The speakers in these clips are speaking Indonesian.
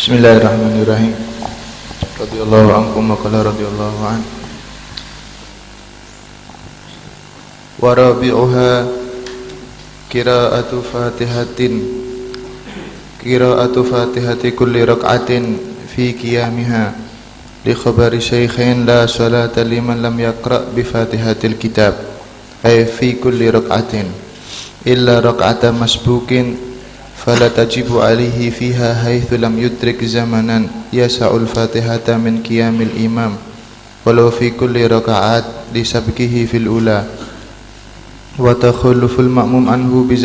Bismillahirrahmanirrahim. Radhiyallahu ankum wa qala radhiyallahu an. Wa rabi'uha qira'atu fatihati kulli rak'atin fi qiyamiha li khabari shaykhain la salata liman lam yaqra' bi fatihatil kitab ay fi kulli rak'atin illa rak'ata masbukin fala tajibu alaihi fiha haitsu lam yudrik zamanan yasa'ul fatihata min qiyamil imam walau fi kulli raka'at li sabqihi fil ula wa takhalluful ma'mum anhu bi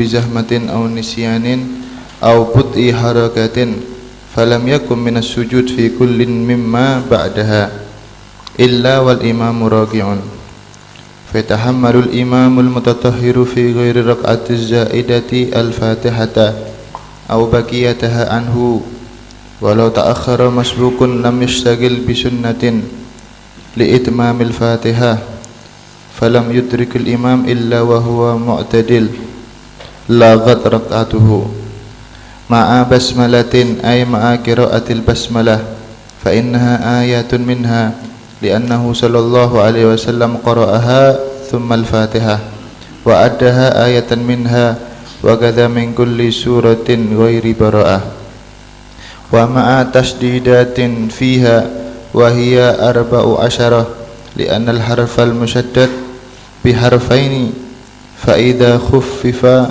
zahmatin aw nisyanin aw put'i harakatin falam yakum minas sujud fi kullin mimma ba'daha illa wal imamu raqi'un fatahammalul imamul mutatahhiru fi ghairi rak'atiz zaidati al-fatihata aw baqiyataha anhu walau ta'akhkhara masbukun lam yashtagil bi sunnatin li itmamil fatihah falam yudrikul imam illa wa huwa mu'tadil laghat rak'atuhu ma'a basmalatin ay ma'a qira'atil basmalah fa innaha ayatun minha li'annahu sallallahu alaihi wasallam qara'aha thumma al-fatihah wa addaha ayatan minha wa kadha min kulli suratin ghairi bara'ah wa ma'a tasdidatin fiha wa hiya arba'u asyarah li'anna al-harfa al-mushaddad bi harfaini fa idha khuffifa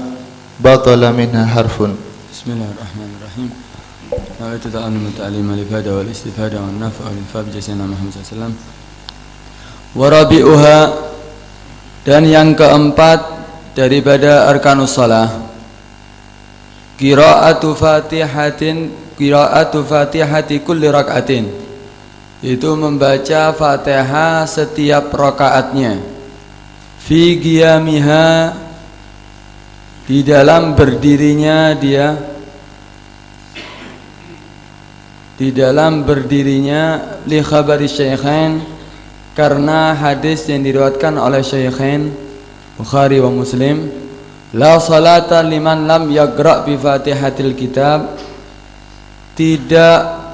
batala minha harfun. Bismillahirrahmanirrahim. Nawaitu ta'allum ta'lim al-ifada wal istifada wan naf'a wal infaq bi sayyidina Muhammad sallallahu alaihi wasallam. Wa rabi'uha, dan yang keempat daripada arkanus shalah, qira'atu fatihati kulli rak'atin, itu membaca Fatihah setiap rakaatnya, fi qiyamiha, di dalam berdirinya dia, li khabari syaikhain, karena hadis yang diriwayatkan oleh syaikhain Bukhari wa Muslim, la salata liman lam yaqra' bi fatihatil kitab, tidak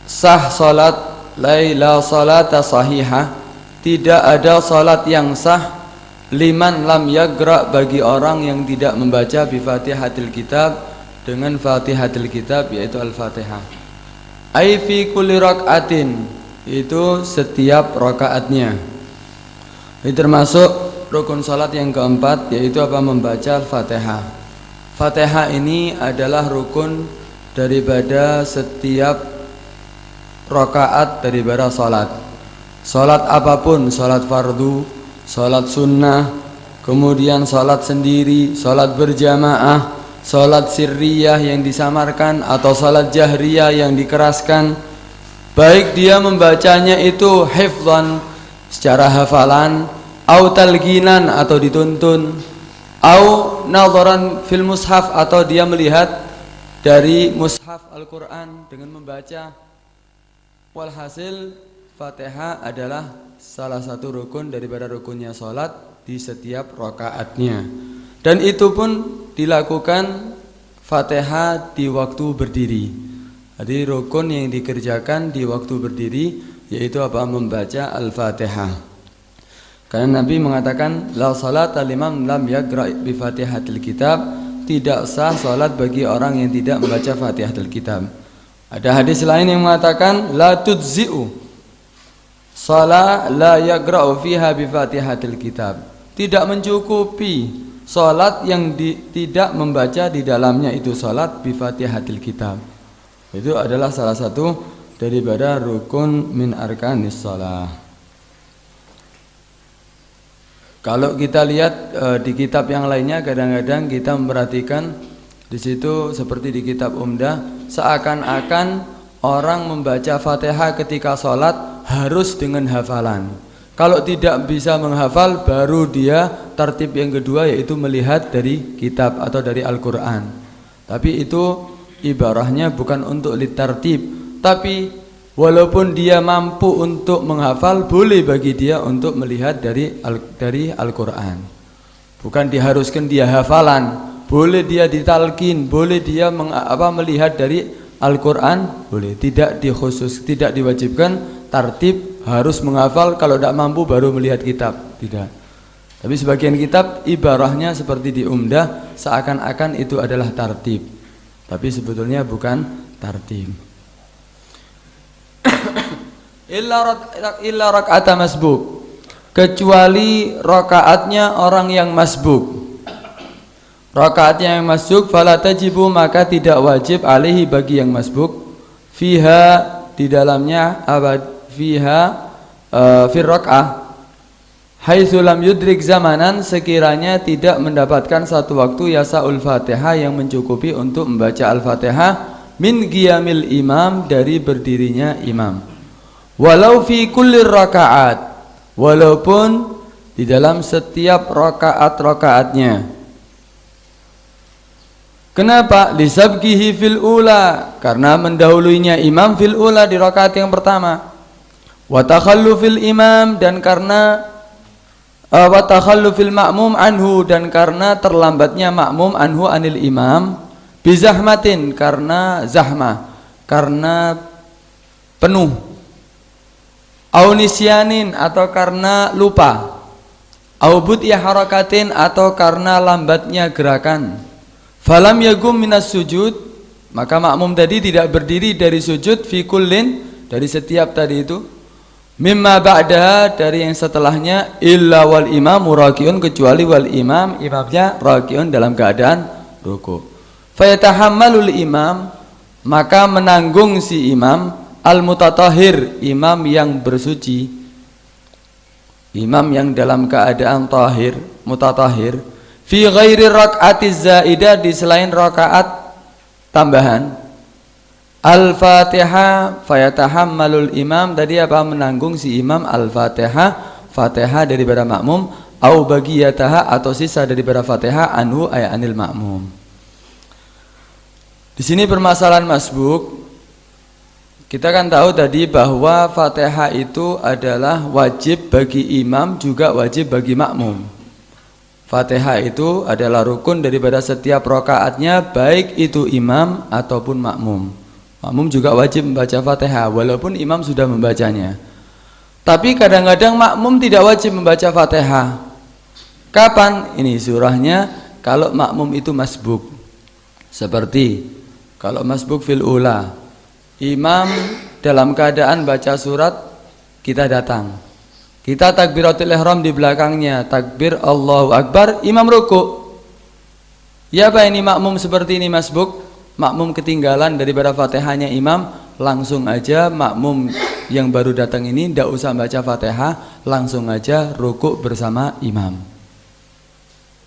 sah salat, la salata sahihah, tidak ada salat yang sah liman lam yaqra', bagi orang yang tidak membaca bi fatihatil kitab, dengan fatihatil kitab yaitu al-fatihah. Ai fi kulli rak'atin, itu setiap rakaatnya. Ini termasuk rukun salat yang keempat, yaitu apa? Membaca al-fatihah. Fatihah ini adalah rukun daripada setiap rakaat daripada salat. Salat apapun, salat fardu, salat sunnah, kemudian salat sendiri, salat berjamaah, salat sirriyah yang disamarkan atau salat jahriyah yang dikeraskan, baik dia membacanya itu hifdzan, secara hafalan, au talqinan, atau dituntun, au nadharan fil mushaf, atau dia melihat dari mushaf Al-Quran dengan membaca. Walhasil Fatihah adalah salah satu rukun daripada rukunnya salat di setiap rakaatnya, dan itu pun dilakukan Fatihah di waktu berdiri. Jadi rukun yang dikerjakan di waktu berdiri yaitu apa? Membaca Al-Fatihah. Karena Nabi mengatakan la salata liman lam yaqra' bi Fatihatil kitab, tidak sah salat bagi orang yang tidak membaca Fatihatul kitab. Ada hadis lain yang mengatakan la tudzi'u salat la yaqra'u fiha bi Fatihatil kitab, tidak mencukupi salat yang tidak membaca di dalamnya itu salat bi Fatihatil kitab. Itu adalah salah satu daripada rukun min arkanis shalah. Kalau kita lihat di kitab yang lainnya, kadang-kadang kita memperhatikan di situ seperti di kitab Umdah, seakan-akan orang membaca Fatihah ketika sholat harus dengan hafalan. Kalau tidak bisa menghafal, baru dia tertib yang kedua, yaitu melihat dari kitab atau dari Al-Quran. Tapi itu ibarahnya bukan untuk litartib, tapi walaupun dia mampu untuk menghafal, boleh bagi dia untuk melihat dari Al-Quran. Bukan diharuskan dia hafalan, boleh dia ditalkin, boleh dia melihat dari Al-Quran, boleh. Tidak diwajibkan tartib harus menghafal, kalau tidak mampu baru melihat kitab, tidak. Tapi sebagian kitab ibarahnya seperti di Umdah, seakan-akan itu adalah tartib, tapi sebetulnya bukan tartib. Illa raka'ata masbuk, kecuali rakaatnya orang yang masbuk. Rakaatnya yang masbuk fala tajibu, maka tidak wajib alaihi bagi yang masbuk, fiha di dalamnya fiha fir rak'ah haitsu lam yudrik zamanan, sekiranya tidak mendapatkan satu waktu yasaul Fatihah yang mencukupi untuk membaca Al-Fatihah min qiyamil imam, dari berdirinya imam. Walau fi kulli rakaat, walaupun di dalam setiap rakaat-rakaatnya. Kenapa? Lisabqihi fil ula, karena mendahulunya imam fil ula di rakaat yang pertama. Wa takhallufil imam, dan karena wa takhallufil ma'mum anhu, dan karena terlambatnya makmum anhu anil imam, bizahmatin, karena zahmah, karena penuh, au nisyanin, atau karena lupa, au bud'iya harakatin, atau karena lambatnya gerakan. Falam yagum minas sujud, maka makmum tadi tidak berdiri dari sujud, fi kullin, dari setiap tadi itu, mimma ba'daha, dari yang setelahnya, illa wal imam raki'un, kecuali wal imamnya raki'un, dalam keadaan ruku'. Fayatahammalul imam, maka menanggung si imam, al mutatahhir, imam yang bersuci, imam yang dalam keadaan tahir, mutatahhir, fi ghairi rak'atiz zaidah, di selain rakaat tambahan. Al-Fatihah fayatahammalul imam, tadi apa? Menanggung si imam Al-Fatihah, Fatihah daripada makmum, au bagiyataha, atau sisa daripada Fatihah, anhu ay anil makmum. Di sini permasalahan masbuk. Kita kan tahu tadi bahwa Fatihah itu adalah wajib bagi imam, juga wajib bagi makmum. Fatihah itu adalah rukun daripada setiap rakaatnya, baik itu imam ataupun makmum. Makmum juga wajib membaca Fatihah walaupun imam sudah membacanya. Tapi kadang-kadang makmum tidak wajib membaca Fatihah. Kapan? Ini surahnya kalau makmum itu masbuk. Seperti kalau masbuk fil ula, imam dalam keadaan baca surat, kita datang, kita takbiratul ihram di belakangnya, takbir Allahu Akbar, imam ruku'. Ya apa ini makmum seperti ini masbuk? Makmum ketinggalan daripada Fatihahnya imam, langsung aja makmum yang baru datang ini tidak usah baca Fatihah, langsung aja ruku' bersama imam.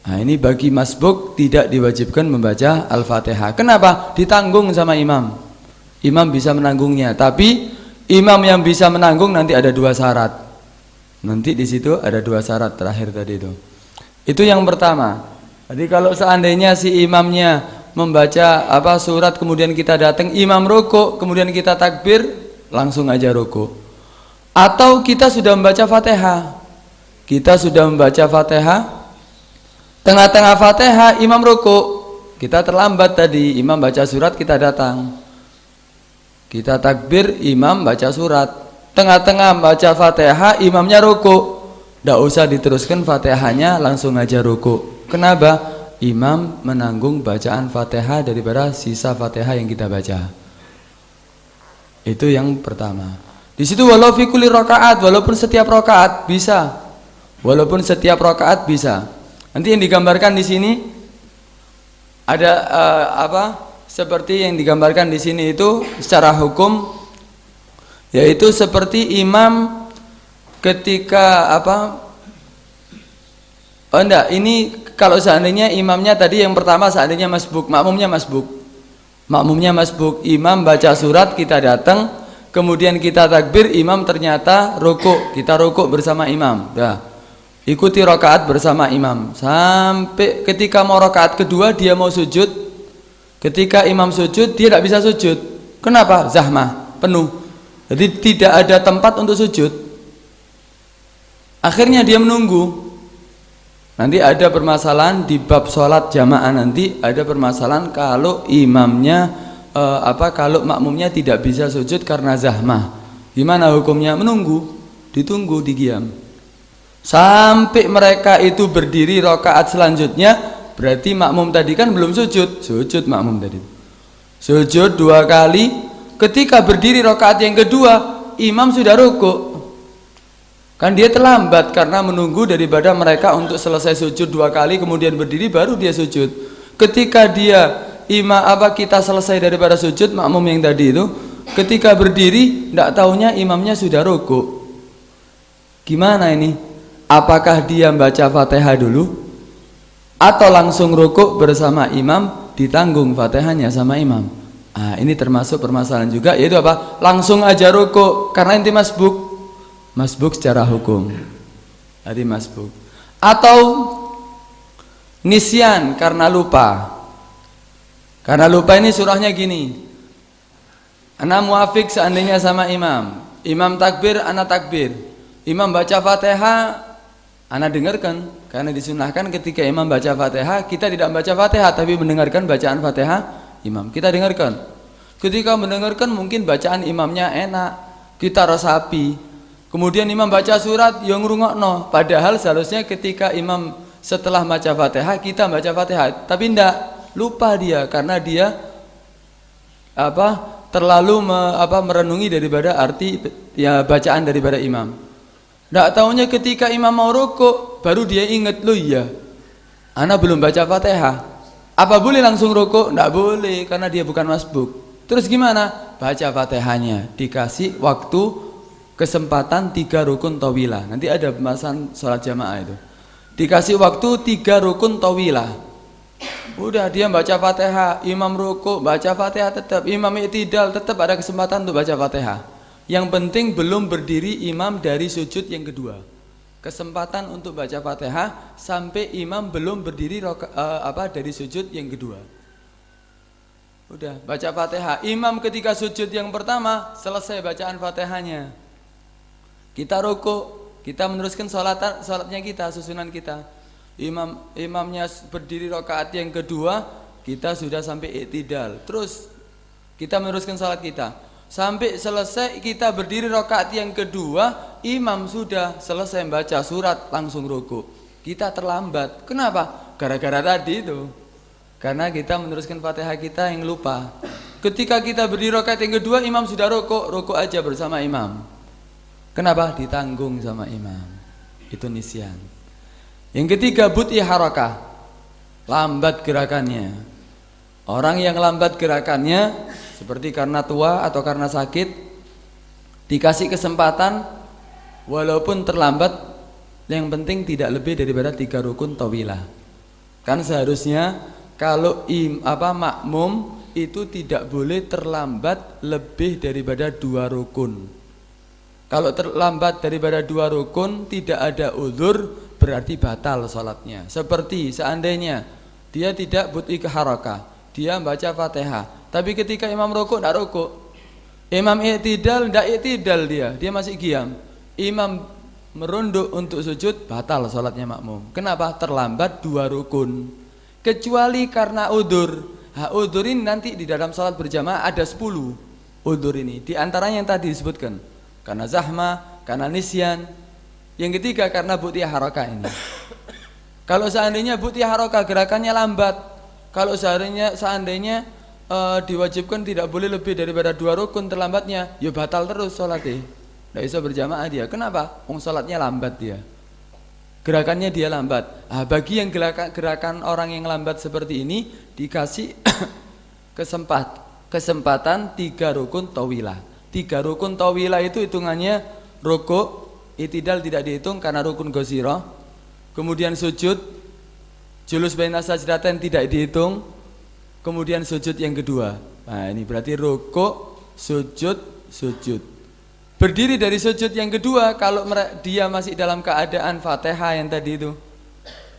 Nah, ini bagi masbuk tidak diwajibkan membaca Al-Fatihah. Kenapa? Ditanggung sama imam. Imam bisa menanggungnya, tapi imam yang bisa menanggung nanti ada dua syarat. Nanti di situ ada dua syarat terakhir tadi itu. Itu yang pertama. Jadi kalau seandainya si imamnya membaca surat, kemudian kita datang, imam ruku', kemudian kita takbir, langsung aja ruku'. Atau kita sudah membaca Fatihah. Kita sudah membaca Fatihah, tengah-tengah Fatihah imam ruku'. Kita terlambat tadi, imam baca surat, kita datang. Kita takbir, imam baca surat. Tengah-tengah baca Fatihah, imamnya ruku'. Tidak usah diteruskan Fatihahnya, langsung aja ruku'. Kenapa? Imam menanggung bacaan Fatihah daripada sisa Fatihah yang kita baca. Itu yang pertama. Di situ walau fi kulli rakaat, walaupun setiap rakaat bisa. Walaupun setiap rakaat bisa. Nanti yang digambarkan di sini ada seperti yang digambarkan di sini itu secara hukum, yaitu seperti imam ketika ini kalau seandainya imamnya tadi yang pertama seandainya masbuk, makmumnya masbuk, imam baca surat, kita datang, kemudian kita takbir, imam ternyata rukuk, kita rukuk bersama imam. Ikuti rakaat bersama imam sampai ketika mau rakaat kedua dia mau sujud. Ketika imam sujud dia tidak bisa sujud. Kenapa? Zahmah, penuh. Jadi tidak ada tempat untuk sujud. Akhirnya dia menunggu. Nanti ada permasalahan di bab sholat jamaah, nanti ada permasalahan kalau imamnya kalau makmumnya tidak bisa sujud karena zahmah. Gimana hukumnya? Menunggu, ditunggu, digiam sampai mereka itu berdiri rakaat selanjutnya. Berarti makmum tadi kan belum sujud makmum tadi. Sujud 2 kali, ketika berdiri rakaat yang kedua, imam sudah rukuk. Kan dia terlambat karena menunggu daripada mereka untuk selesai sujud 2 kali kemudian berdiri baru dia sujud. Ketika kita selesai daripada sujud makmum yang tadi itu, ketika berdiri tidak taunya imamnya sudah rukuk. Gimana ini? Apakah dia baca Fatihah dulu atau langsung rukuk bersama imam, ditanggung Fatihahnya sama imam? Ini termasuk permasalahan juga, yaitu apa? Langsung aja rukuk karena inti masbuk secara hukum. Tadi masbuk. Atau nisyan karena lupa. Karena lupa ini surahnya gini. Ana muafik seandainya sama imam. Imam takbir, ana takbir. Imam baca Fatihah, ana dengarkan. Karena disunahkan ketika imam baca Fatihah, kita tidak membaca Fatihah tapi mendengarkan bacaan Fatihah imam. Kita dengarkan. Ketika mendengarkan mungkin bacaan imamnya enak, kita resapi. Kemudian imam baca surat yang ngrungokno, padahal seharusnya ketika imam setelah baca Fatihah kita baca Fatihah, tapi ndak, lupa dia karena dia terlalu merenungi daripada arti bacaan daripada imam. Ndak taunya ketika imam mau rukuk baru dia ingat, loh iya ana belum baca Fatihah. Apa boleh langsung rukuk? Ndak boleh karena dia bukan masbuk. Terus gimana? Baca Fatihahnya, dikasih waktu kesempatan 3 rukun tawilah. Nanti ada pembahasan sholat jamaah itu. Dikasih waktu 3 rukun tawilah. Udah dia baca Fatihah, imam rukuk, baca Fatihah tetap, imam i'tidal tetap ada kesempatan untuk baca Fatihah. Yang penting belum berdiri imam dari sujud yang kedua. Kesempatan untuk baca Fatihah sampai imam belum berdiri dari sujud yang kedua. Udah baca Fatihah. Imam ketika sujud yang pertama selesai bacaan Fatihahnya. Kita rukuk, kita meneruskan salatnya kita, susunan kita. Imamnya berdiri rakaat yang kedua, kita sudah sampai i'tidal. Terus kita meneruskan salat kita. Sampai selesai kita berdiri rakaat yang kedua, imam sudah selesai membaca surat langsung rukuk. Kita terlambat. Kenapa? Gara-gara tadi itu. Karena kita meneruskan Fatihah kita yang lupa. Ketika kita berdiri rakaat yang kedua, imam sudah rukuk aja bersama imam. Kenapa? Ditanggung sama imam. Itu nisyan. Yang ketiga, but'i harakah, lambat gerakannya. Orang yang lambat gerakannya seperti karena tua atau karena sakit, dikasih kesempatan walaupun terlambat, yang penting tidak lebih daripada 3 rukun tawilah. Kan seharusnya kalau makmum itu tidak boleh terlambat lebih daripada 2 rukun. Kalau terlambat daripada 2 rukun tidak ada uzur, berarti batal sholatnya. Seperti seandainya dia tidak but'i harakah, dia baca Fatihah, tapi ketika imam rukuk tidak rukuk, imam i'tidal tidak i'tidal, dia masih qiyam, imam merunduk untuk sujud, batal sholatnya makmum. Kenapa? Terlambat 2 rukun. Kecuali karena udzur. Udzur ini nanti di dalam sholat berjamaah ada 10 udzur ini. Di antaranya yang tadi disebutkan, karena zahmah, karena nisyan. Yang ketiga karena but'i harakah ini. Kalau seandainya but'i harakah gerakannya lambat, kalau seandainya diwajibkan tidak boleh lebih daripada 2 rukun terlambatnya, ya batal terus sholatnya. Tidak bisa berjamaah dia. Kenapa? Sholatnya lambat dia. Gerakannya dia lambat. Bagi yang gerakan orang yang lambat seperti ini dikasih kesempatan 3 rukun tawilah. 3 rukun tawilah itu hitungannya rukuk, i'tidal tidak dihitung karena rukun ghairah. Kemudian sujud, julus baina sajdatain tidak dihitung. Kemudian sujud yang kedua. Nah, ini berarti rukuk, sujud. Berdiri dari sujud yang kedua kalau dia masih dalam keadaan Fatihah yang tadi itu,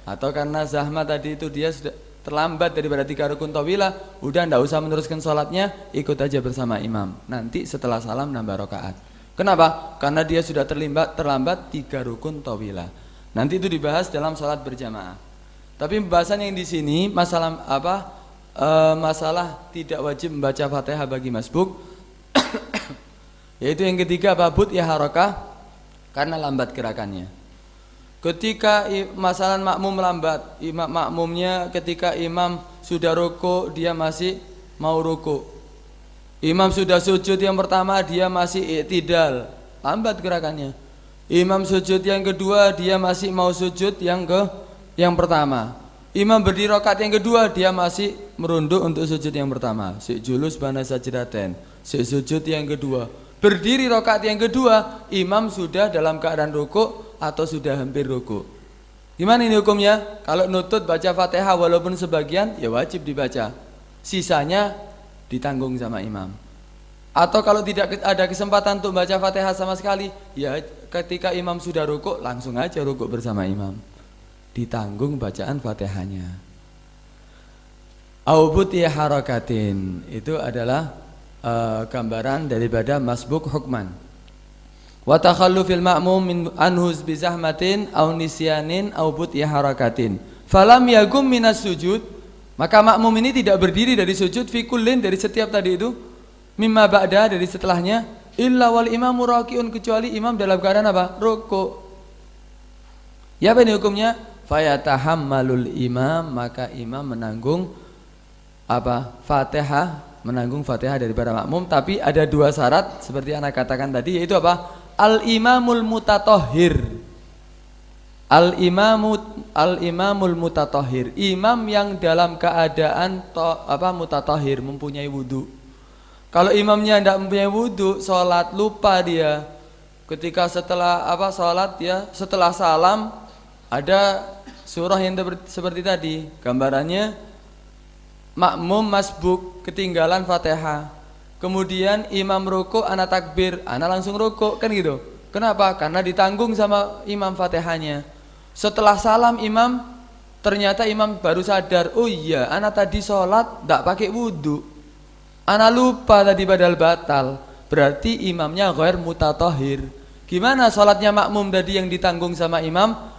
atau karena zahmah tadi itu dia sudah terlambat daripada 3 rukun tawilah, udah ndak usah meneruskan sholatnya, ikut aja bersama imam. Nanti setelah salam nambah rakaat. Kenapa? Karena dia sudah terlambat 3 rukun tawilah. Nanti itu dibahas dalam salat berjamaah. Tapi pembahasan yang di sini masalah apa? Masalah tidak wajib membaca Fatihah bagi masbuk. Yaitu yang ketiga babut ya harakah karena lambat gerakannya. Ketika masalah makmum lambat, makmumnya ketika imam sudah rukuk dia masih mau rukuk. Imam sudah sujud yang pertama dia masih i'tidal, lambat gerakannya. Imam sujud yang kedua dia masih mau sujud yang pertama. Imam berdiri rakaat yang kedua dia masih merunduk untuk sujud yang pertama. Si julus bana sajdaten, si sujud yang kedua. Berdiri rakaat yang kedua, imam sudah dalam keadaan rukuk atau sudah hampir rukuk. Gimana ini hukumnya? Kalau nutut baca Fatihah walaupun sebagian ya wajib dibaca. Sisanya ditanggung sama imam. Atau kalau tidak ada kesempatan untuk baca Fatihah sama sekali, ya ketika imam sudah rukuk langsung aja rukuk bersama imam. Ditanggung bacaan Fatihahnya. Aubuti harakatin itu adalah gambaran daripada masbuk hukman. Wa takhallufil ma'mum min anhuz bi zahmatin aw nisyanin aw buti harakatin. Falam yagum minas sujud, maka makmum ini tidak berdiri dari sujud fi kullin dari setiap tadi itu mimma ba'da dari setelahnya illa wal imamu raki'un kecuali imam dalam keadaan apa? Rukuk. Ya apa ini hukumnya? Fayatahammalul imam, maka imam menanggung apa? Fatihah, menanggung Fatihah daripada makmum, tapi ada dua syarat seperti anak katakan tadi, yaitu apa? Al-imamul mutatahhir. Al-imamul mutatahhir. Imam yang dalam keadaan mutatahhir, mempunyai wudu. Kalau imamnya tidak mempunyai wudu, sholat lupa dia. Ketika setelah sholat ya, setelah salam ada surah yang seperti tadi. Gambarannya makmum masbuk ketinggalan Fatihah. Kemudian imam rukuk, ana takbir, ana langsung rukuk, kan gitu. Kenapa? Karena ditanggung sama imam Fatihahnya. Setelah salam imam, ternyata imam baru sadar, oh iya, ana tadi sholat tidak pakai wudu. Ana lupa tadi padahal batal. Berarti imamnya ghair mutatahhir. Gimana sholatnya makmum tadi yang ditanggung sama imam?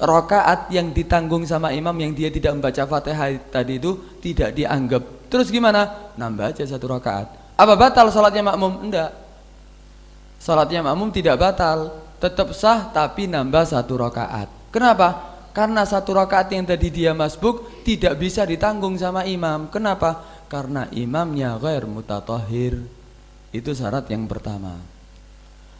Rakaat yang ditanggung sama imam yang dia tidak membaca Fatihah tadi itu tidak dianggap. Terus gimana? Nambah aja satu rakaat. Apa batal sholatnya makmum? Enggak. Sholatnya makmum tidak batal, tetap sah tapi nambah satu rakaat. Kenapa? Karena satu rakaat yang tadi dia masbuk tidak bisa ditanggung sama imam. Kenapa? Karena imamnya ghair mutatahhir. Itu syarat yang pertama.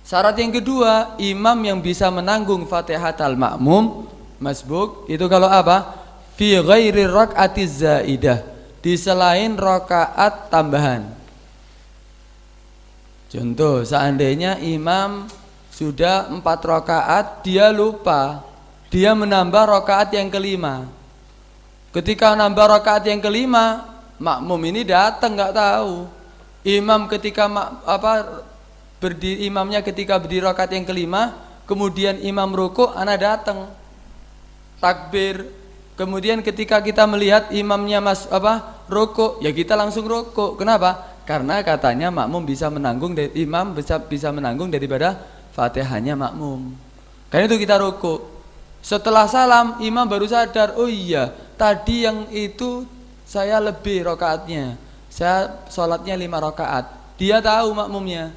Syarat yang kedua, imam yang bisa menanggung Fatihatul makmum masbuk itu kalau apa? Fi ghairi rak'atiz zaidah, di selain rakaat tambahan. Contoh, seandainya imam sudah 4 rakaat, dia lupa, dia menambah rakaat yang kelima. Ketika menambah rakaat yang kelima, makmum ini datang nggak tahu. Imam ketika imamnya ketika berdiri rakaat yang kelima, kemudian imam rukuk, ana datang takbir. Kemudian ketika kita melihat imamnya rukuk, ya kita langsung rukuk. Kenapa? Karena katanya makmum bisa menanggung imam bisa menanggung daripada Fatihahnya makmum. Karena itu kita rukuk. Setelah salam imam baru sadar, oh iya, tadi yang itu saya lebih rakaatnya. Saya sholatnya 5 rakaat. Dia tahu makmumnya.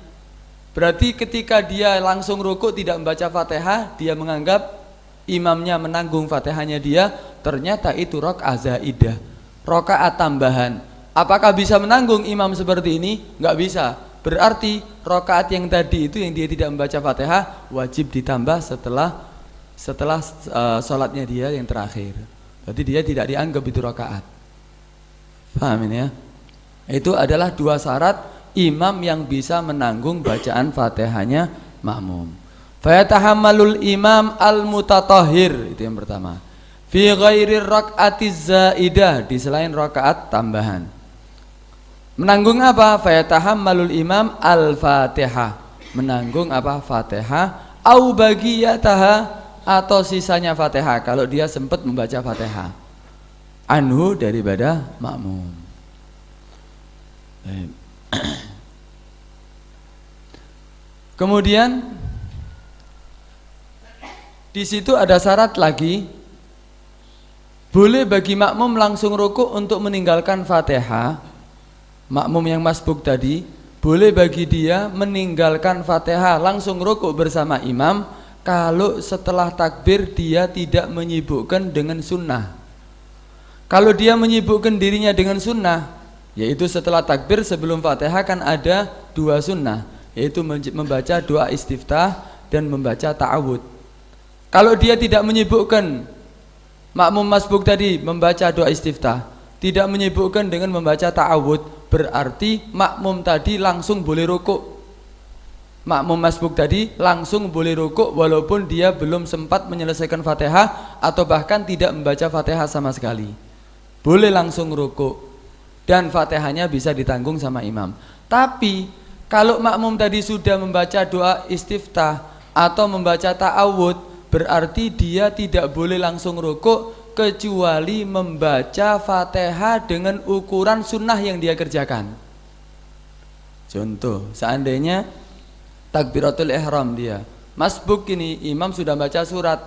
Berarti ketika dia langsung rukuk tidak membaca Fatihah, dia menganggap imamnya menanggung Fatihahnya dia, ternyata itu rakaat zaidah, rakaat tambahan. Apakah bisa menanggung imam seperti ini? Enggak bisa. Berarti rakaat yang tadi itu yang dia tidak membaca Fatihah wajib ditambah setelah sholatnya dia yang terakhir. Berarti dia tidak dianggap itu rakaat. Paham ini ya? Itu adalah 2 syarat imam yang bisa menanggung bacaan Fatihahnya makmum. Fayatahammalul imam al-mutatahhir, itu yang pertama. Fi ghairi rak'atiz zaidah, di selain rakaat tambahan. Menanggung apa? Fayatahammalul imam al-Fatihah, menanggung apa? Fatihah au bagiyataha, atau sisanya Fatihah kalau dia sempat membaca Fatihah. Anhu, daripada makmum. Kemudian Di situ ada syarat lagi. Boleh bagi makmum langsung rukuk untuk meninggalkan Fatihah. Makmum yang masbuk tadi, boleh bagi dia meninggalkan Fatihah langsung rukuk bersama imam kalau setelah takbir dia tidak menyibukkan dengan sunnah. Kalau dia menyibukkan dirinya dengan sunnah, yaitu setelah takbir sebelum Fatihah kan ada 2 sunnah, yaitu membaca doa istiftah dan membaca ta'awud. Kalau dia tidak menyibukkan, makmum masbuk tadi membaca doa istiftah, tidak menyibukkan dengan membaca ta'awud, berarti makmum tadi langsung boleh rukuk. Makmum masbuk tadi langsung boleh rukuk walaupun dia belum sempat menyelesaikan Fatihah atau bahkan tidak membaca Fatihah sama sekali. Boleh langsung rukuk dan Fatihahnya bisa ditanggung sama imam. Tapi kalau makmum tadi sudah membaca doa istiftah atau membaca ta'awud, berarti dia tidak boleh langsung rukuk kecuali membaca Fatihah dengan ukuran sunnah yang dia kerjakan. Contoh, seandainya takbiratul ihram dia masbuk, ini imam sudah baca surat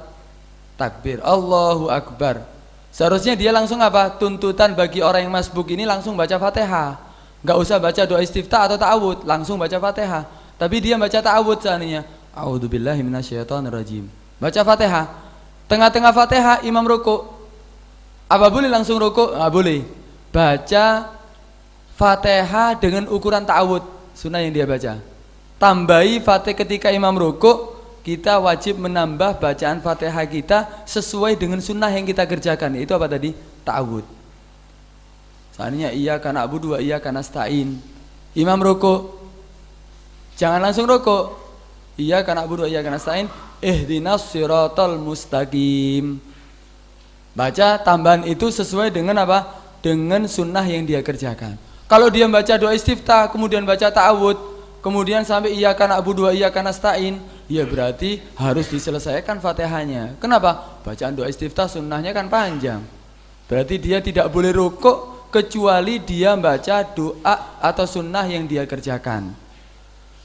takbir Allahu Akbar, seharusnya dia langsung apa? Tuntutan bagi orang yang masbuk ini langsung baca Fatihah, nggak usah baca doa istiftah atau ta'awud, langsung baca Fatihah. Tapi dia baca ta'awud seandainya a'udzubillahi minasyaitonirrajim, baca Fatihah, tengah-tengah Fatihah imam rukuk, apa boleh langsung rukuk? Nggak boleh. Baca Fatihah dengan ukuran ta'awud, sunnah yang dia baca. Tambahi Fatihah ketika imam rukuk, kita wajib menambah bacaan Fatihah kita sesuai dengan sunnah yang kita kerjakan. Itu apa tadi? Ta'awud. Seandainya iyyaka na'budu wa iyyaka nasta'in, imam rukuk, jangan langsung rukuk. Iyyaka na'budu wa iyyaka nasta'in, ihdinas siratal mustaqim. Baca tambahan itu sesuai dengan apa? Dengan sunnah yang dia kerjakan. Kalau dia baca doa istiftah, kemudian baca ta'awud, kemudian sampai iyyaka na'budu wa iyyaka nasta'in, ya berarti harus diselesaikan Fatihahnya. Kenapa? Bacaan doa istiftah sunnahnya kan panjang. Berarti dia tidak boleh rukuk kecuali dia baca doa atau sunnah yang dia kerjakan.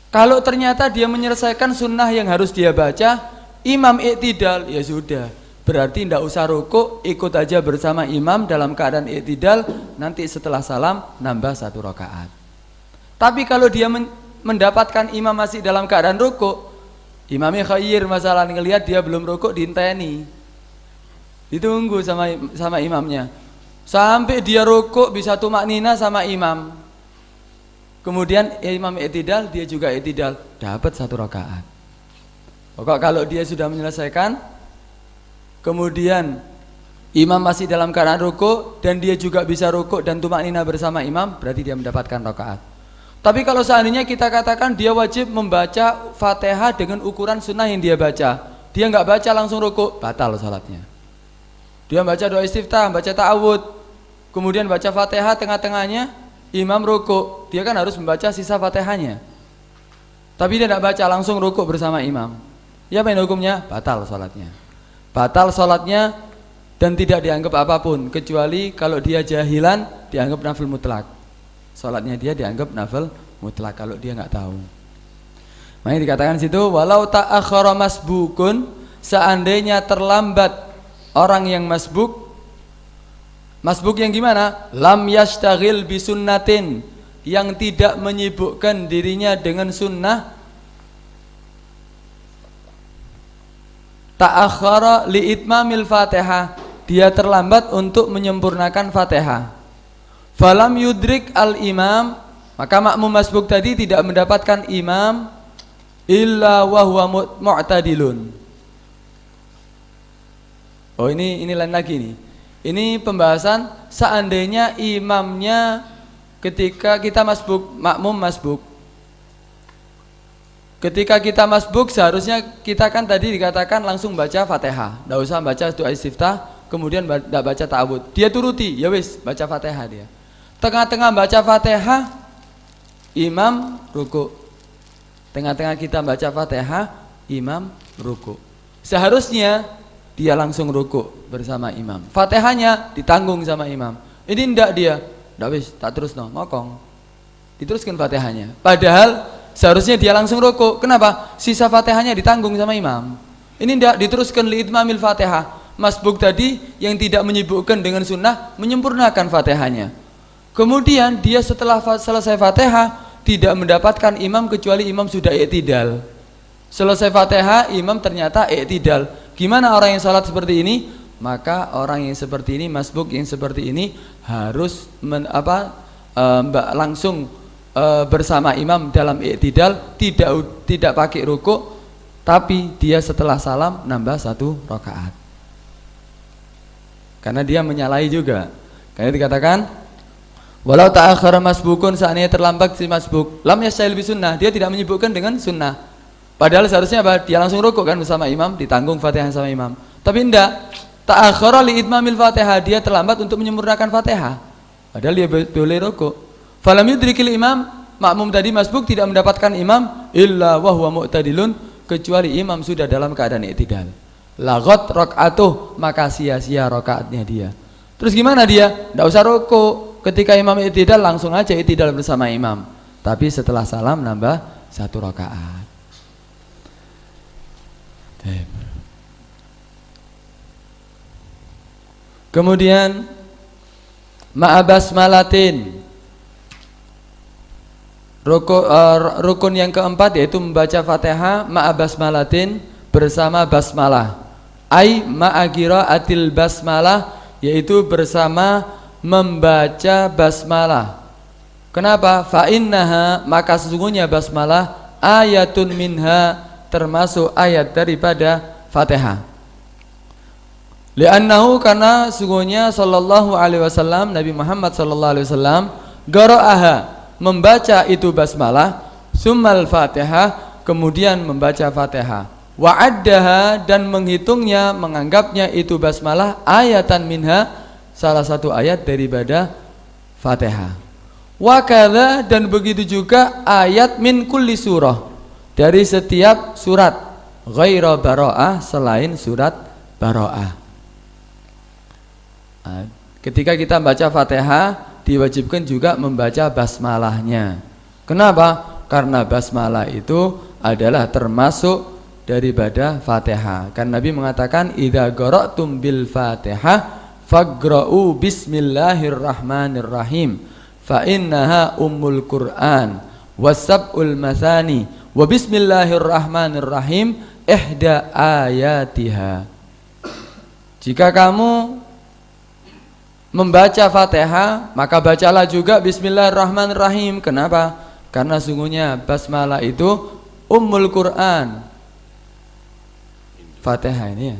Kalau ternyata dia menyelesaikan sunnah yang harus dia baca, imam iktidal, ya sudah, berarti tidak usah rukuk, ikut aja bersama imam dalam keadaan iktidal, nanti setelah salam nambah 1 rakaat. Tapi kalau dia mendapatkan imam masih dalam keadaan rukuk, imamnya khair masalah, ngelihat dia belum rukuk, diinteni, ditunggu sama imamnya sampai dia rukuk bisa tumak nina sama imam, kemudian imam iktidal, dia juga iktidal, dapat 1 rakaat. Pokok kalau dia sudah menyelesaikan, kemudian imam masih dalam keadaan rukuk dan dia juga bisa rukuk dan tumak nina bersama imam, berarti dia mendapatkan rakaat. Tapi kalau seandainya kita katakan dia wajib membaca Fatihah dengan ukuran sunnah yang dia baca, dia nggak baca langsung rukuk, batal salatnya. Dia baca doa istiftah, baca ta'awud, kemudian baca Fatihah tengah-tengahnya, imam rukuk, dia kan harus membaca sisa Fatihahnya. Tapi dia tidak baca langsung rukuk bersama imam. Ya main hukumnya? Batal salatnya. Batal salatnya dan tidak dianggap apapun kecuali kalau dia jahilan dianggap nafil mutlak. Salatnya dia dianggap nafil mutlak kalau dia nggak tahu. Makanya dikatakan situ walau ta'akhkhara masbukun, seandainya terlambat orang yang masbuk. Masbuk yang gimana? Lam yastaghil bi sunnatin, yang tidak menyibukkan dirinya dengan sunnah. Ta'akhkhara li itmamil Fatihah, dia terlambat untuk menyempurnakan Fatihah. Falam yudrik al imam, maka makmum masbuk tadi tidak mendapatkan imam illa wa huwa mu'tadilun. Oh ini lain lagi nih. Ini pembahasan seandainya imamnya ketika kita masbuk, makmum masbuk. Ketika kita masbuk seharusnya kita kan tadi dikatakan langsung baca Fatihah, tidak usah baca doa istiftah, kemudian tidak baca ta'awud. Dia turuti, ya wis baca Fatihah dia. Tengah-tengah baca Fatihah, imam rukuk. Tengah-tengah kita baca Fatihah, imam rukuk. Seharusnya dia langsung rukuk bersama imam. Fatihahnya ditanggung sama imam. Ini ndak dia, ndak wis tak terus no, ngokong. Diteruskan Fatihahnya. Padahal seharusnya dia langsung rukuk. Kenapa? Sisa Fatihahnya ditanggung sama imam. Ini tidak diteruskan li itmamil Fatihah. Masbuk tadi yang tidak menyibukkan dengan sunnah menyempurnakan Fatihahnya. Kemudian dia setelah selesai Fatihah tidak mendapatkan imam kecuali imam sudah i'tidal. Selesai Fatihah imam ternyata i'tidal. Gimana orang yang salat seperti ini? Maka orang yang seperti ini, masbuk yang seperti ini harus langsung bersama imam dalam i'tidal, tidak pakai rukuk, tapi dia setelah salam nambah 1 rakaat. Karena dia menyalahi juga. Karena dikatakan walau ta'akhkhara masbukun, seandainya terlambat si masbuk, lam yastahil bi sunnah, dia tidak menyibukkan dengan sunnah. Padahal seharusnya apa? Dia langsung rukuk kan bersama imam, ditanggung Fatihah sama imam. Tapi enggak. Ta'akhkhara li itmamil Fatihah, dia terlambat untuk menyempurnakan Fatihah. Padahal dia boleh rukuk. Falam yudrikil imam, makmum tadi masbuk tidak mendapatkan imam illa wa huwa mu'tadilun, kecuali imam sudah dalam keadaan i'tidal. Laghat rakaatuh, maka sia-sia rakaatnya dia. Terus gimana dia? Enggak usah rukuk. Ketika imam i'tidal langsung aja i'tidal bersama imam. Tapi setelah salam nambah 1 rakaat. Kemudian ma'abas malatin, rukun yang keempat yaitu membaca Fatihah ma'abas malatin, bersama basmalah. Ai ma'agiraatil basmalah, yaitu bersama membaca basmalah. Kenapa? Fa innaha, maka sesungguhnya basmalah ayatun minha, termasuk ayat daripada Fatihah. Li'annahu, karena sungguhnya sallallahu alaihi wasallam, Nabi Muhammad sallallahu alaihi wasallam, qara'aha, membaca itu basmalah, summal Fatihah, kemudian membaca Fatihah, wa'addaha, dan menghitungnya, menganggapnya itu basmalah ayatan minha, salah satu ayat daripada Fatihah. Wa kadza, dan begitu juga ayat min kulli surah, dari setiap surat, ghaira bara'ah, selain surat bara'ah. Ketika kita baca Fatihah diwajibkan juga membaca basmalahnya. Kenapa? Karena basmalah itu adalah termasuk daripada Fatihah. Kan Nabi mengatakan idza qara'tum bil Fatihah faqra'u bismillahirrahmanirrahim fa innaha ummul Qur'an wasab'ul mathani wa bismillahirrahmanirrahim ihda ayatiha. Jika kamu membaca Fatihah, maka bacalah juga bismillahirrahmanirrahim. Kenapa? Karena sungguhnya basmalah itu ummul Quran. Fatihah ini ya.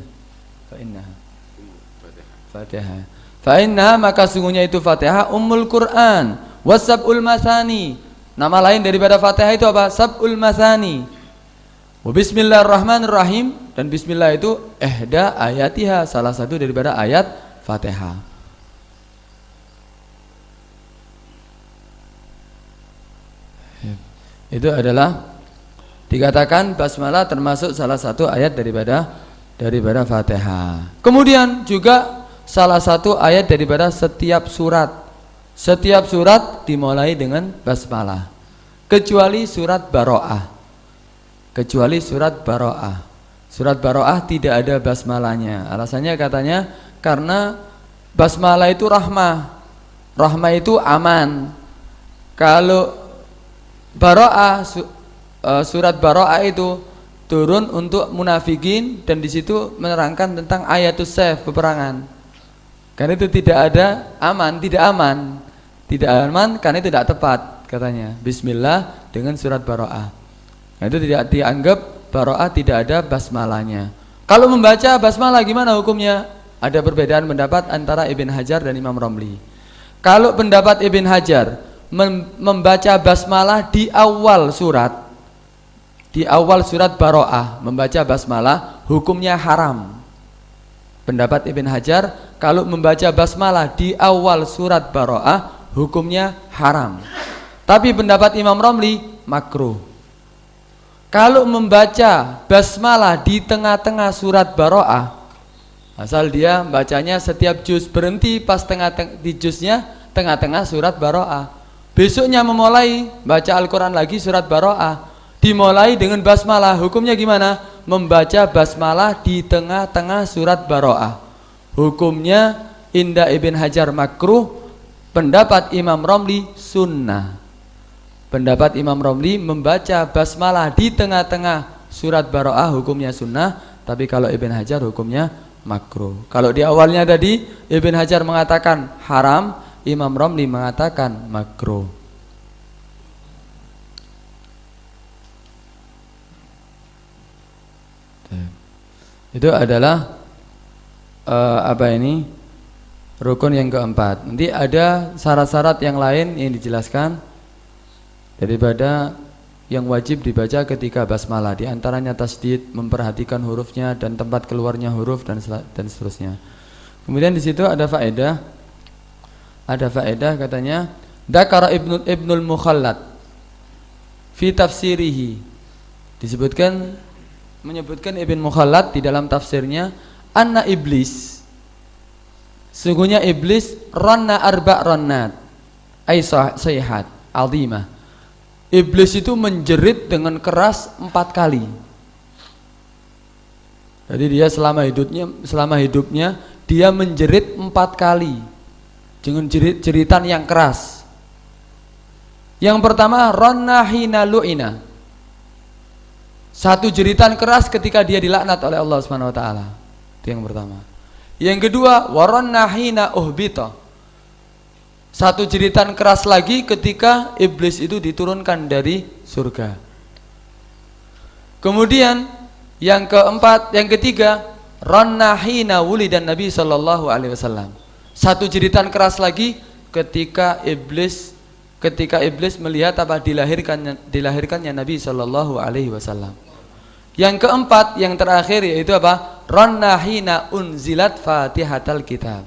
Fa innaha, maka sungguhnya itu Fatihah ummul Quran. Wasab'ul masani. Nama lain daripada Fatihah itu apa? Sab'ul masani. Wa bismillahirrahmanirrahim, dan bismillah itu ihda ayatiha, salah satu daripada ayat Fatihah. Itu adalah dikatakan basmalah termasuk salah satu ayat daripada Fatihah. Kemudian juga salah satu ayat daripada setiap surat. Setiap surat dimulai dengan basmalah, kecuali surat Bara'ah. Kecuali surat Bara'ah. Surat Bara'ah tidak ada basmalahnya. Alasannya katanya karena basmalah itu rahmah. Rahmah itu aman. Kalau Bara'ah, surat Bara'ah itu turun untuk munafikin, dan di situ menerangkan tentang ayatus sayf, peperangan. Karena itu tidak ada aman, tidak aman karena itu tidak tepat katanya. Bismillah dengan surat Bara'ah. Nah, itu tidak dianggap Bara'ah, tidak ada basmalahnya. Kalau membaca basmalah gimana hukumnya? Ada perbedaan pendapat antara Ibn Hajar dan Imam Romli. Kalau pendapat Ibn Hajar, membaca basmalah di awal surat Bara'ah, membaca basmalah hukumnya haram. Pendapat Ibn Hajar, kalau membaca basmalah di awal surat Bara'ah hukumnya haram. Tapi pendapat Imam Romli makruh. Kalau membaca basmalah di tengah-tengah surat Bara'ah, asal dia bacanya setiap juz, berhenti pas di juznya tengah-tengah surat Bara'ah. Besoknya memulai baca Al-Quran lagi surat Bara'ah, dimulai dengan basmalah, hukumnya gimana? membaca basmalah di tengah-tengah surat Baroah. Hukumnya inda Ibn Hajar makruh, pendapat Imam Romli sunnah. Pendapat Imam Romli membaca basmalah di tengah-tengah surat Baroah hukumnya sunnah, tapi kalau Ibn Hajar hukumnya makruh. Kalau di awalnya tadi Ibn Hajar mengatakan haram, Imam Romli mengatakan makruh. Itu adalah rukun yang keempat. Nanti ada syarat-syarat yang lain yang dijelaskan daripada yang wajib dibaca ketika basmalah. Di antaranya tasdid, memperhatikan hurufnya dan tempat keluarnya huruf dan seterusnya. Kemudian di situ ada faedah. Ada faedah katanya, Dzakara Ibnul Mukhallad fi tafsirihi. Menyebutkan Ibn Mukhallad di dalam tafsirnya, anna iblis, sungguhnya iblis ranna arba' rannat ay sayhat azimah. Iblis itu menjerit dengan keras 4 kali. Jadi dia selama hidupnya dia menjerit 4 kali dengan jeritan yang keras. Yang pertama, ranna hina lu'ina, satu jeritan keras ketika dia dilaknat oleh Allah Subhanahu wa taala. Itu yang pertama. Yang kedua, waranna hina uhbita, satu jeritan keras lagi ketika iblis itu diturunkan dari surga. Kemudian yang ketiga, ranna hina wulidan Nabi sallallahu alaihi wasallam, satu jeritan keras lagi ketika iblis melihat dilahirkannya Nabi sallallahu alaihi wasallam. Yang keempat, yang terakhir yaitu apa? Ranna hina unzilat Fatihatul Kitab.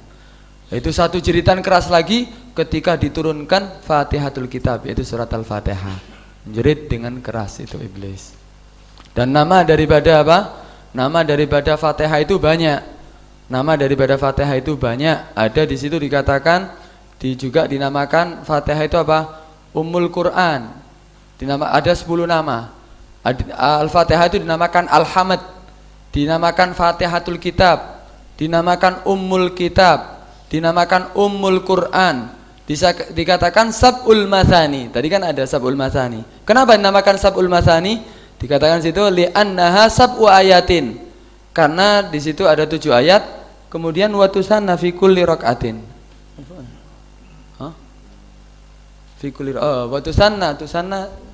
Itu satu jeritan keras lagi ketika diturunkan Fatihatul Kitab, yaitu surat Al-Fatihah. Menjerit dengan keras itu iblis. Dan nama daripada apa? Nama daripada Fatihah itu banyak. Nama daripada Fatihah itu banyak. Ada di situ dikatakan juga dinamakan Fatihah itu apa? Ummul Quran. Ada 10 nama. Al-Fatihah itu dinamakan Al-Hamd, dinamakan Fatihatul Kitab, dinamakan Ummul Kitab, dinamakan Ummul Quran, dikatakan Sab'ul Mathani. Tadi kan ada Sab'ul Mathani. Kenapa dinamakan Sab'ul Mathani? Dikatakan situ li'annaha sab'u ayatin, karena di situ ada 7 ayat. Kemudian watusanna fi kulli rakaatin. Watusanna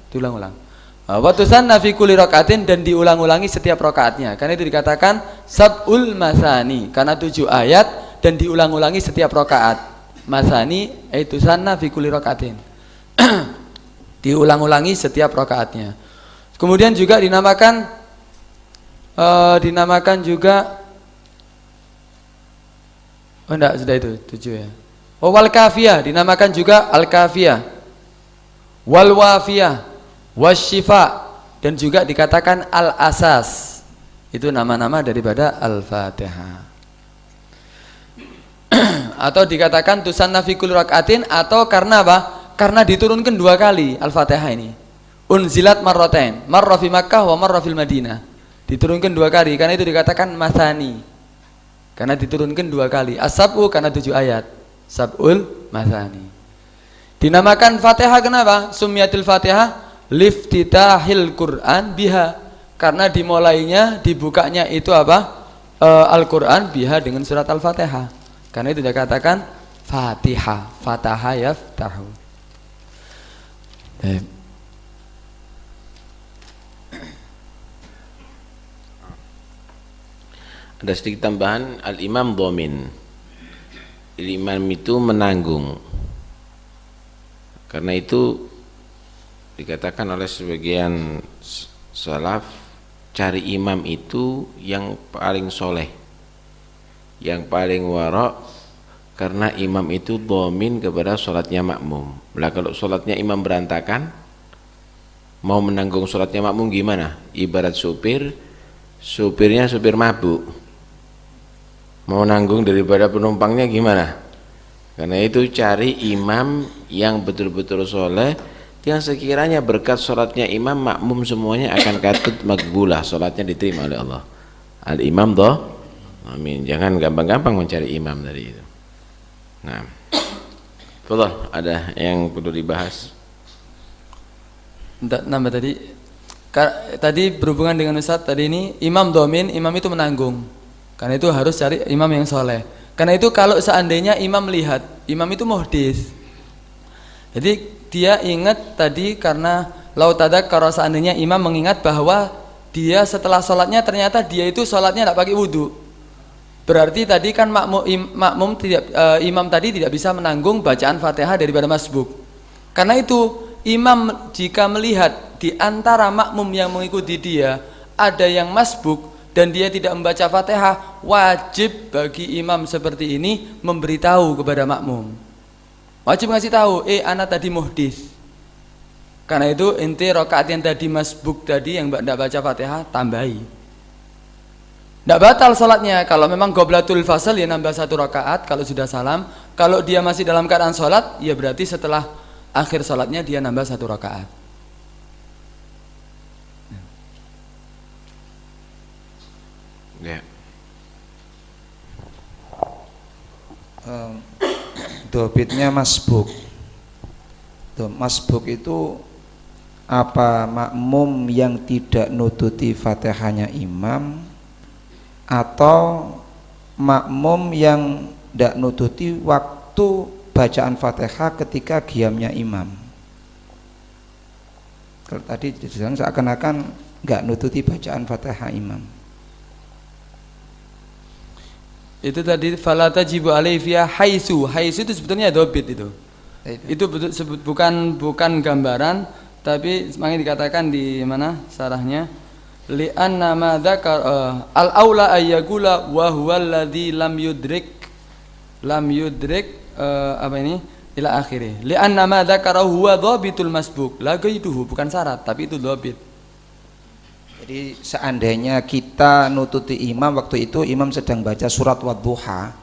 diulang-ulang. Watusanna fi kulli rakaatin, dan diulang-ulangi setiap rakaatnya. Karena itu dikatakan Sab'ul Mathani, karena 7 ayat dan diulang-ulangi setiap rakaat. Mathani itu sanna fi kulli rakaatin. Diulang-ulangi setiap rakaatnya. Kemudian juga dinamakan juga sudah itu 7 ya. Wal kafiyah, dinamakan juga al-kafiyah. Wal wafiyah, wasyifa, dan juga dikatakan al-asas. Itu nama-nama daripada Al-Fatihah. Atau dikatakan tusanna fi kulli rakaatin, atau karena apa? Karena diturunkan 2 kali Al-Fatihah ini. Unzilat marratain, marra fi Makkah wa marra fil Madinah. Diturunkan 2 kali, karena itu dikatakan Mathani. Karena diturunkan 2 kali. As-sab'u karena 7 ayat. Sab'ul Mathani. Dinamakan Fatihah kenapa? Summiyatil Fatihah liftitahil Quran biha, karena dimulainya, dibukanya itu apa? Al-Quran biha, dengan surat Al-Fatihah. Karena itu dikatakan Fatihah, fataha yaftahu. Ada sedikit tambahan, al-imam dhamin. Imam itu menanggung. Karena itu dikatakan oleh sebagian salaf, cari imam itu yang paling soleh, yang paling warok, karena imam itu dhamin kepada sholatnya makmum. Lah kalau sholatnya imam berantakan, mau menanggung sholatnya makmum gimana? Ibarat supirnya supir mabuk, mau nanggung daripada penumpangnya gimana? Karena itu cari imam yang betul-betul soleh, yang sekiranya berkat sholatnya imam, makmum semuanya akan katut makbulah, sholatnya diterima oleh Allah. Al imam doh, amin. Jangan gampang-gampang mencari imam dari itu. Nah, betul, ada yang perlu dibahas? Nambah tadi, tadi berhubungan dengan Ustaz tadi ini, imam domin, imam itu menanggung. Karena itu harus cari imam yang soleh. Karena itu kalau seandainya imam melihat, imam itu muhdis. Jadi dia ingat tadi karena lautada, kalau seandainya imam mengingat bahwa dia setelah sholatnya ternyata dia itu sholatnya tidak pakai wudhu, berarti tadi kan makmum tidak, imam tadi tidak bisa menanggung bacaan Fatihah daripada masbuk. Karena itu imam jika melihat di antara makmum yang mengikuti dia ada yang masbuk dan dia tidak membaca Fatihah, wajib bagi imam seperti ini memberitahu kepada makmum. Wajib ngasih tahu, anak tadi muhdis. Karena itu inti rakaat yang tadi masbuk tadi yang tidak baca Fatihah tambahi. Tidak batal sholatnya. Kalau memang qoblatul fasl ya nambah 1 rakaat kalau sudah salam. Kalau dia masih dalam keadaan sholat, ya berarti setelah akhir sholatnya dia nambah 1 rakaat. Ya. Dobitnya masbuk. Masbuk itu apa makmum yang tidak nututi Fatihahnya imam atau makmum yang tidak nututi waktu bacaan Fatihah ketika qiyamnya imam. Kalau tadi dijelaskan seakan-akan nggak nututi bacaan Fatihah imam. Itu tadi fala tajibu alaihi fiha haitsu. Haitsu itu sebetulnya dobit itu. Itu bukan gambaran, tapi makanya dikatakan di mana sarahnya li anna ma dzakar al aula ayyagula wa huwa alladzi lam yudrik apa ini ila akhirih. Li anna ma dzakara huwa dhabitul masbuk. La gaiduhu, bukan syarat tapi itu dhabit. Jadi seandainya kita nututi imam waktu itu imam sedang baca surat Wadduha,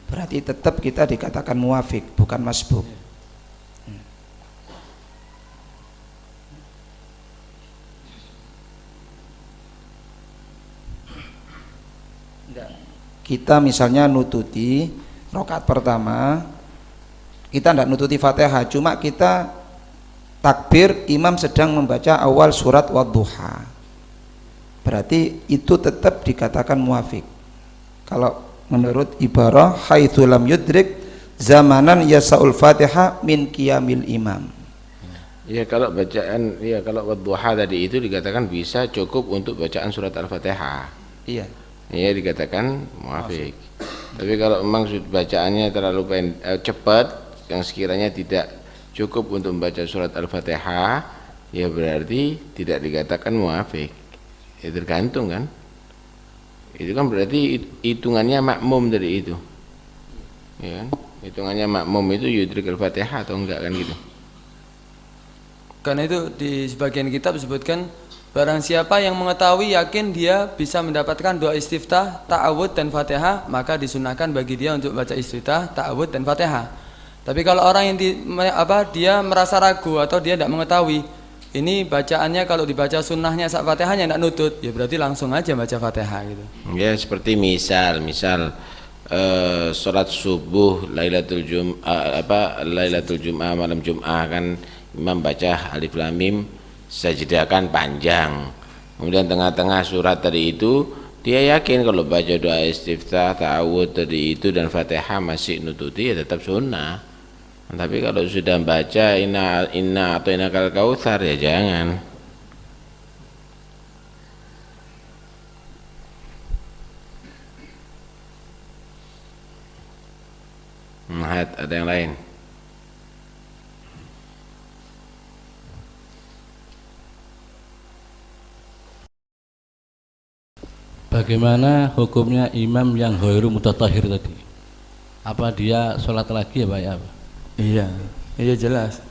berarti tetap kita dikatakan muafik, bukan masbuk. Kita misalnya nututi rakaat pertama, kita tidak nututi Fatihah, cuma kita takbir imam sedang membaca awal surat Wadduha, berarti itu tetap dikatakan muafik. Kalau menurut ibarah haitsu lam yudrik zamanan yasaul Fatihah min qiyamil imam. Ya kalau bacaan, ya kalau Wadduha tadi itu dikatakan bisa cukup untuk bacaan surat Al-Fatihah. Iya. Iya dikatakan muafik. Tapi kalau memang bacaannya terlalu cepat yang sekiranya tidak cukup untuk membaca surat Al-Fatihah, ya berarti tidak dikatakan muafik. Ya tergantung kan. Itu kan berarti hitungannya makmum dari itu. Ya kan? Hitungannya makmum itu yudrik Al-Fatihah atau enggak kan gitu. Karena itu di sebagian kitab disebutkan barang siapa yang mengetahui yakin dia bisa mendapatkan doa istiftah, ta'awud dan Fatihah, maka disunahkan bagi dia untuk baca istiftah, ta'awud dan Fatihah. Tapi kalau orang yang dia merasa ragu atau dia tidak mengetahui, ini bacaannya kalau dibaca sunnahnya saat Fatihahnya tidak nutut, ya berarti langsung aja baca Fatihah gitu. Ya seperti misal sholat subuh Lailatul Jum'ah malam Jum'ah kan imam baca alif lam mim sajdah kan panjang, kemudian tengah-tengah surat tadi itu dia yakin kalau baca doa istiftah, ta'awud tadi itu dan Fatihah masih nututi, ya tetap sunnah. Tapi kalau sudah baca inna atau inakal kautsar, ya jangan. Ada yang lain? Bagaimana hukumnya imam yang ghairu mutatahhir tadi? Apa dia sholat lagi ya Pak ya? Iya jelas.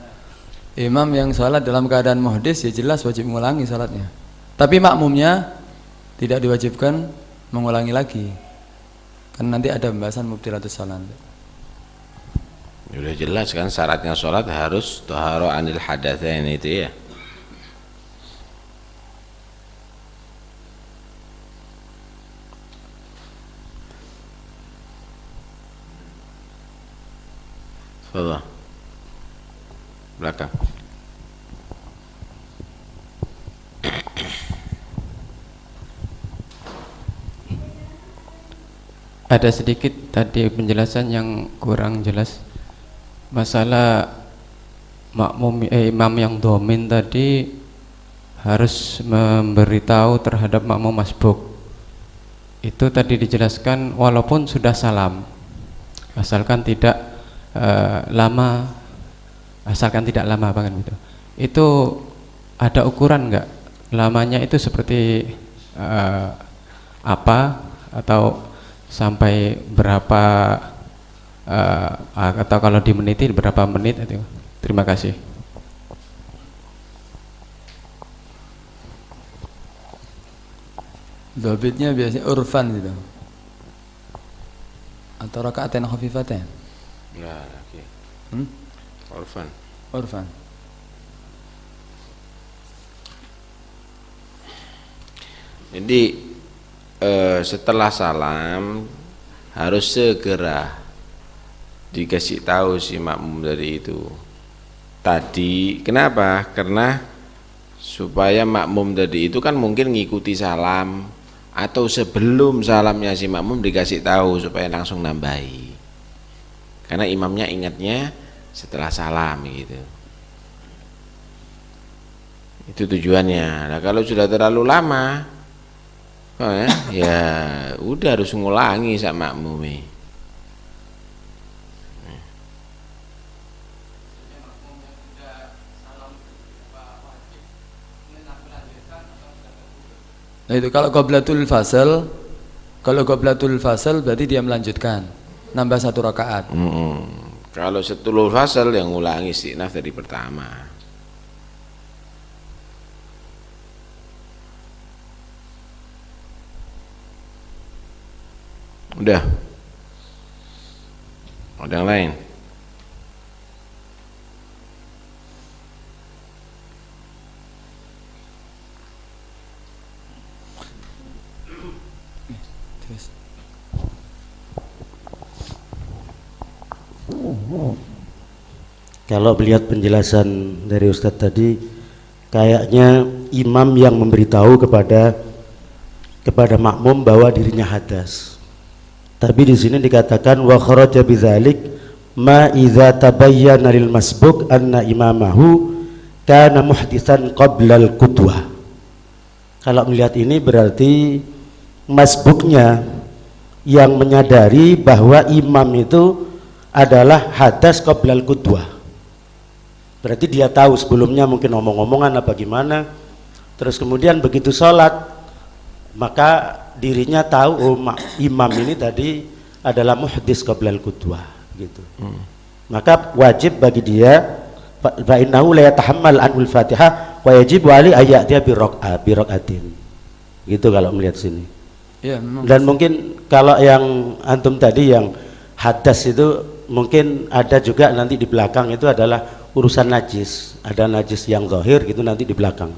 Imam yang sholat dalam keadaan muhdis ya jelas wajib mengulangi sholatnya. Tapi makmumnya tidak diwajibkan mengulangi lagi. Kan nanti ada pembahasan mubtilatus sholat. Udah jelas kan syaratnya sholat harus toharo anil hadatsain itu ya. Fadhal. Belakang. Ada sedikit tadi penjelasan yang kurang jelas masalah imam yang domin tadi harus memberitahu terhadap makmum masbuk. Itu tadi dijelaskan walaupun sudah salam, asalkan tidak lama, bahkan gitu. Itu ada ukuran nggak? Lamanya itu seperti apa, atau sampai berapa, atau kalau dimeniti berapa menit itu? Terima kasih. Dobitnya biasanya urfan gitu, atau rakaatain khafifatain. Nah, oke. Urfan. Urfan. Jadi setelah salam harus segera dikasih tahu si makmum dari itu tadi. Kenapa? Karena supaya makmum tadi itu kan mungkin ngikuti salam, atau sebelum salamnya si makmum dikasih tahu supaya langsung nambahi, karena imamnya ingatnya setelah salam gitu. Itu tujuannya. Nah, kalau sudah terlalu lama, ya udah harus ngulangi sama makmum. Nah itu kalau qoblatul fasal berarti dia melanjutkan nambah 1 rakaat. Kalau setulul fasal yang ngulangi istinaf dari pertama. Udah. Ada yang lain? Kalau melihat penjelasan dari Ustadz tadi, kayaknya imam yang memberitahu kepada makmum bahwa dirinya hadas. Tapi di sini dikatakan wa kharaja bidzalik ma idza tabayyana lil masbuk anna imamahu kana muhditsan qabla al qudwah. Kalau melihat ini berarti masbuknya yang menyadari bahwa imam itu adalah hadas qabla al qudwah. Berarti dia tahu sebelumnya mungkin omong-omongan apa gimana, terus kemudian begitu sholat maka dirinya tahu oh imam ini tadi adalah muhdis qablal qudwah gitu. Maka wajib bagi dia fa innahu la yatahammal anul Fatihah wa yajibu ali ayatiha bi raqatin. Gitu kalau melihat sini. Ya, dan mungkin kalau yang antum tadi yang hadas itu mungkin ada juga nanti di belakang itu adalah urusan najis, ada najis yang zahir gitu nanti di belakang.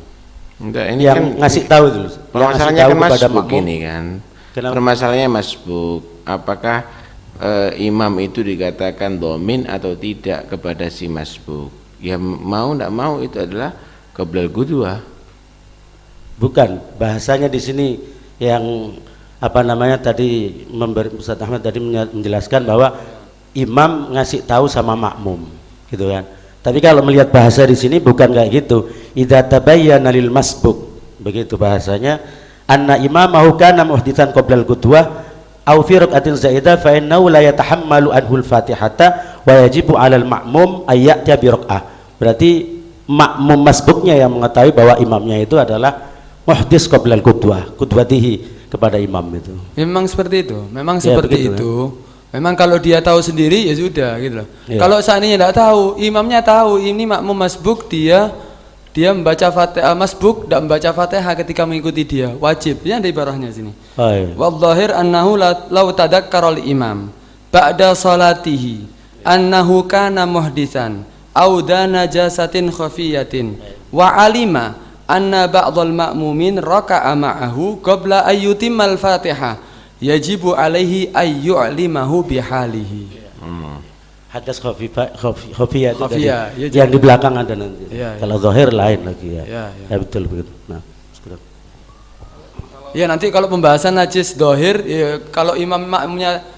Enggak, ini yang kan ngasih tahu dulu. Permasalahannya kan masbuk ini kan. Kenapa? Permasalahannya masbuk. Apakah imam itu dikatakan domin atau tidak kepada si masbuk? Ya mau tidak mau itu adalah qablal qudwah. Bukan, bahasanya di sini yang apa namanya tadi Ustaz Ahmad tadi menjelaskan bahwa imam ngasih tahu sama makmum, gitu kan. Tapi kalau melihat bahasa di sini bukan kayak gitu. Idza tabayyana lil masbuk, begitu bahasanya. Anna imamahu kana muhditsan qabla al-qudwah aw fi raqatin zaidah fa innahu la yatahammalu anhu al-Fatihata wa yajibu 'alal ma'mum ay ya'ti bi raq'ah. Berarti makmum masbuknya yang mengetahui bahwa imamnya itu adalah muhdits qabla al-qudwah, qudwatihi kepada imam itu. Memang seperti itu, memang Ya, seperti begitu, itu. Memang kalau dia tahu sendiri ya sudah gitu loh. Ya. Kalau seandainya tidak tahu, imamnya tahu ini makmum masbuk, dia membaca Fatihah, masbuk tidak membaca Fatihah ketika mengikuti dia, wajib. Ya ada ibarahnya sini. Oh, iya. Wadzahir annahu law tadakkara al-imam ba'da salatihi annahu kana muhdisan aw dana najasatin khafiyatin wa alima anna ba'dal ma'mumin raka'a ma'ahu qabla ayyutimmal Fatihah yajibu alaihi ayyu'limahu bihalihi. Hadas khafiyah itu tadi. Ya, Yang di belakang ada nanti. Ya, Kalau zahir lain lagi ya. Ya. Ya betul begitu. Nah, sebentar. Ya nanti kalau pembahasan najis dohir, ya, kalau makmumnya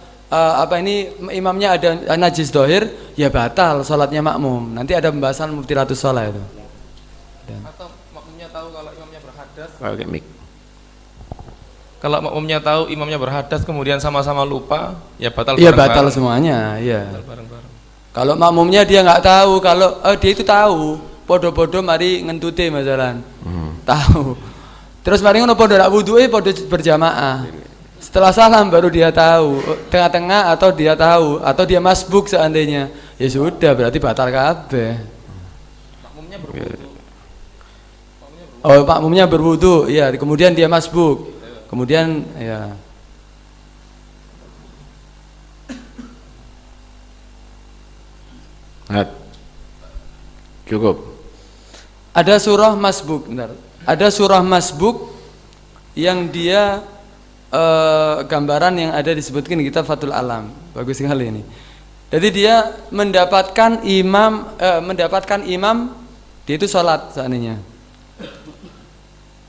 imamnya ada najis dohir, ya batal sholatnya makmum. Nanti ada pembahasan mubtilatus sholat itu. Atau makmumnya tahu kalau imamnya berhadas. Pakai mic. Kalau makmumnya tahu imamnya berhadas kemudian sama-sama lupa, ya batal. Iya batal semuanya. Iya. Bareng-bareng. Kalau makmumnya dia nggak tahu, kalau dia itu tahu, podo-podo mari ngentute masalan, tahu. Terus mari ngono podo nak wuduhe podo berjamaah. Setelah salam baru dia tahu, tengah-tengah atau dia tahu, atau dia masbuk seandainya, ya sudah berarti batal kabeh. Makmumnya berwudu. Oh makmumnya berwudu, ya kemudian dia masbuk, kemudian ya. Nah, cukup. Ada surah masbuk, bentar. Ada surah masbuk yang dia gambaran yang ada disebutkan di kitab Fathul Alam. Bagus sekali ini. Jadi dia mendapatkan imam dia itu sholat seandainya.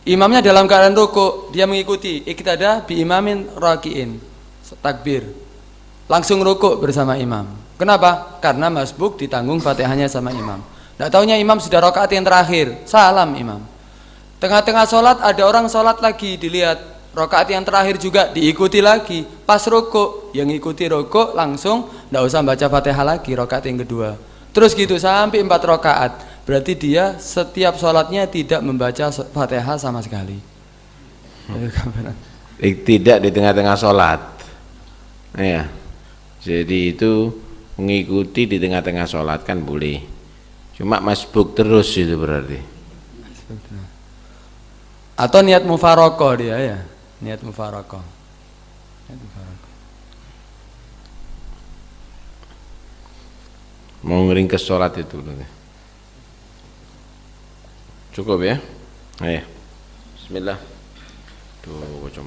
Imamnya dalam keadaan rukuk, dia mengikuti iktada bi imamin rakiin, takbir. Langsung rukuk bersama imam. Kenapa? Karena masbuk ditanggung Fatihahnya sama imam. Nggak taunya imam sudah rakaat yang terakhir, salam imam. Tengah-tengah sholat ada orang sholat lagi, dilihat rakaat yang terakhir juga diikuti lagi. Pas rukuk, yang ikuti rukuk langsung nggak usah baca Fatihah lagi rakaat yang kedua. Terus gitu sampai 4 rakaat. Berarti dia setiap sholatnya tidak membaca Fatihah sama sekali. Tidak di tengah-tengah sholat. Ya. Jadi itu mengikuti di tengah-tengah sholat kan boleh. Cuma masbuk terus itu berarti. Atau niat mufarokoh dia ya, niat mufarokoh. Mau ngeringkes sholat itu berarti. Cukup ya. Ayo. Bismillah. Tuh, kocok